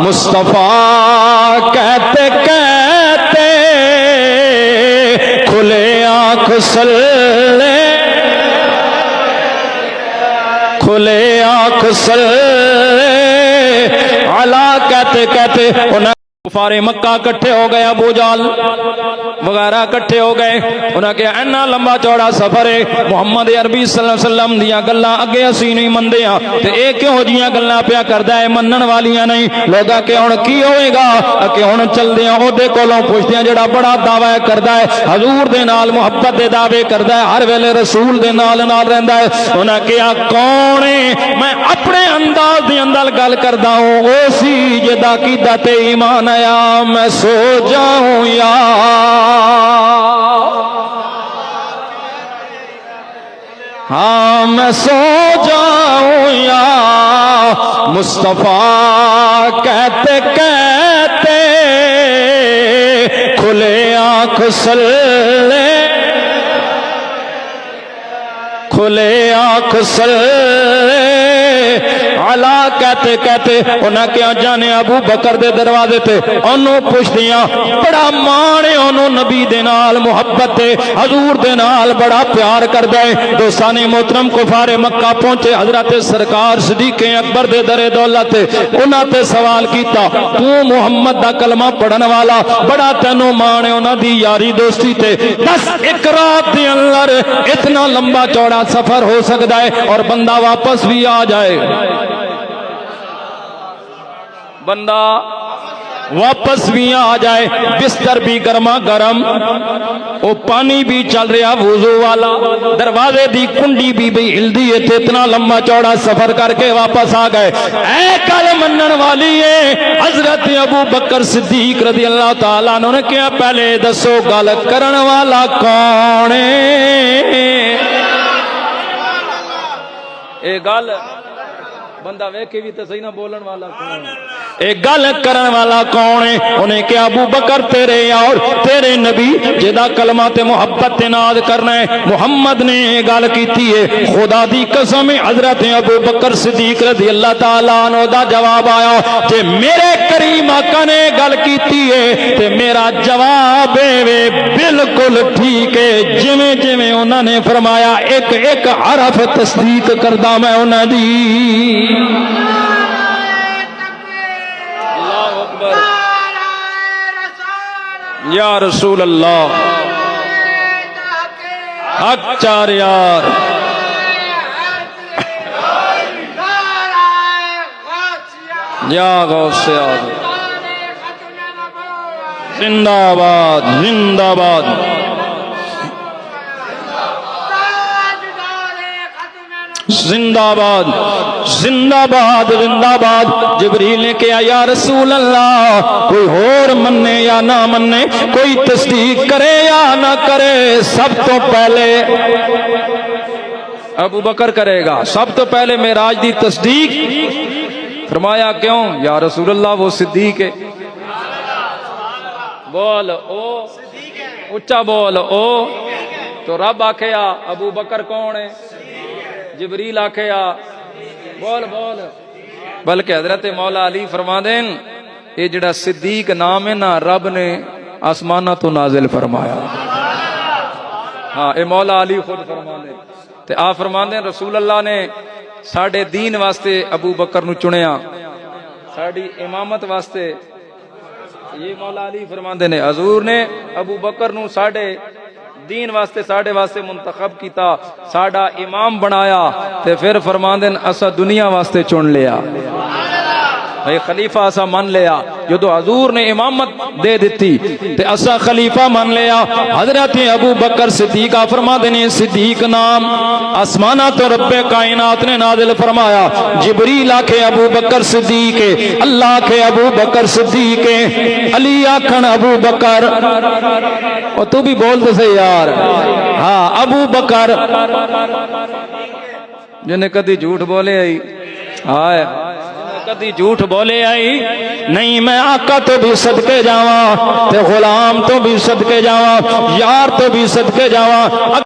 مصطفیٰ کہتے کہتے کھلے آنکھ صلی کھلے آنکھ صلی علی کہتے کہتے انہیں کفار مکہ کٹھے ہو گئے، ابو جہل وغیرہ کٹھے ہو گئے، انہاں کہ اینا لمبا چوڑا سفر ہے، محمد عربی صلی اللہ علیہ وسلم دیا گلاں اگے اسی نہیں مندے ہاں تے اے کیوں جیاں گلاں پیا کردا ہے، منن والیاں نہیں لوگا کہ ہن کی ہوئے گا کہ ہن چلدے ہاں اودے کولوں پوچھدے ہاں جڑا بڑا دعوی کردا ہے حضور دے نال محبت دے دعوے کردا ہے، ہر ویلے رسول دے نال رہندا ہے، انہاں کہا کون ہے؟ میں اپنے انداز دے اندر گل کردا ہوں، او سی جدا عقیدہ تے ایمان آیا میں سو جاؤں یا ہاں میں سو جاؤں یا مصطفیٰ کہتے کہتے کھلے آنکھ صلی کھلے آنکھ صلی علی کہتے کہتے انہاں کیا جانے ابو بکر دے دروازے تے انہوں پوچھ دیاں بڑا مانے انہوں نبی دے نال محبت تے حضور دے نال بڑا پیار کر دے دوستان محترم کفار مکہ پہنچے حضرت سرکار صدیق اکبر دے در دولت انہاں تے سوال کیتا تو محمد دا کلمہ پڑھن والا بڑا تینوں مانے انہاں دی یاری دوستی تے بس ایک رات دے اندر اتنا لمبا چوڑا سفر ہو سکتا ہے اور بندہ واپس بھی آ جائے، بندہ واپس بھی آ جائے، بستر بھی گرما گرم، وہ پانی بھی چل رہا وضو والا، دروازے دی کنڈی بھی ہلدی ہے، اتنا لمبا چوڑا سفر کر کے واپس آ گئے۔ اے کل منن والی ہے حضرت ابو بکر صدیق رضی اللہ تعالیٰ عنہ نے کیا پہلے دسو گل کرن والا کون ہے؟ اے گل بندہ ویکھے بھی تے صحیح نہ بولن والا کون ہے؟ اے گل کرن والا کون ہے؟ انہیں کیا ابو بکر تیرے اور تیرے نبی جدا کلمہ تے محبت تے ناز کرنا ہے محمد نے گل کیتی ہے، خدا دی قسم حضرت ابو بکر صدیق رضی اللہ تعالیٰ عنہ دا جواب آیا کہ میرے کریم آقا نے گل کیتی ہے تے میرا جواب ہے بالکل ٹھیک ہے، جویں جویں انہوں نے فرمایا ایک ایک حرف تصدیق کردہ میں انہوں دی۔ اللہ اکبر یا رسول اللہ، حق چار یار، یا غوث اعظم، زندہ باد زندہ باد، زندہ باد زندہ باد زندہ باد۔ جبریل نے کہا یا رسول اللہ کوئی اور مننے یا نہ مننے، کوئی تصدیق کرے یا نہ کرے، سب تو پہلے ابو بکر کرے گا، سب تو پہلے معراج دی تصدیق۔ فرمایا کیوں یا رسول اللہ وہ صدیق ہے، بول او اچھا بول او، تو رب آکھیا ابو بکر کون ہے؟ جبریل آکھیا بول بول، بلکہ حضرت مولا علی فرما دین یہ جڑا صدیق نام ہے نا رب نے آسمانہ تو نازل فرمایا، ہاں اے مولا علی خود فرما دین تے آپ فرما دین رسول اللہ نے ساڑھے دین واسطے ابو بکر نو چنیا، ساڑھی امامت واسطے، یہ مولا علی فرما دین حضور نے ابو بکر نو ساڑھے دین واسطے ساڑھے واسطے منتخب کیتا، ساڑھا امام بنایا تے پھر فرماندن اسا دنیا واسطے چن لیا، بھئی خلیفہ اسا من لیا، جدو حضور نے امامت دے دیتی تے اسا خلیفہ من لیا۔ حضرت ابو بکر صدیق فرما دینے صدیق نام آسمانہ تو رب کائنات نے نازل فرمایا، جبریل آکھے ابو بکر صدیق، اللہ آکھے ابو بکر صدیق، علی آکھن ابو بکر، اور تو بھی بول دے سے یار، ہاں ابو بکر جنہیں کدی جھوٹ بولے آئی، آئے کدی جھوٹ بولے آئی نہیں، میں آقا تو بھی صدقے جاواں تے غلام تو بھی صدقے جاواں، یار تو بھی صدقے جاواں۔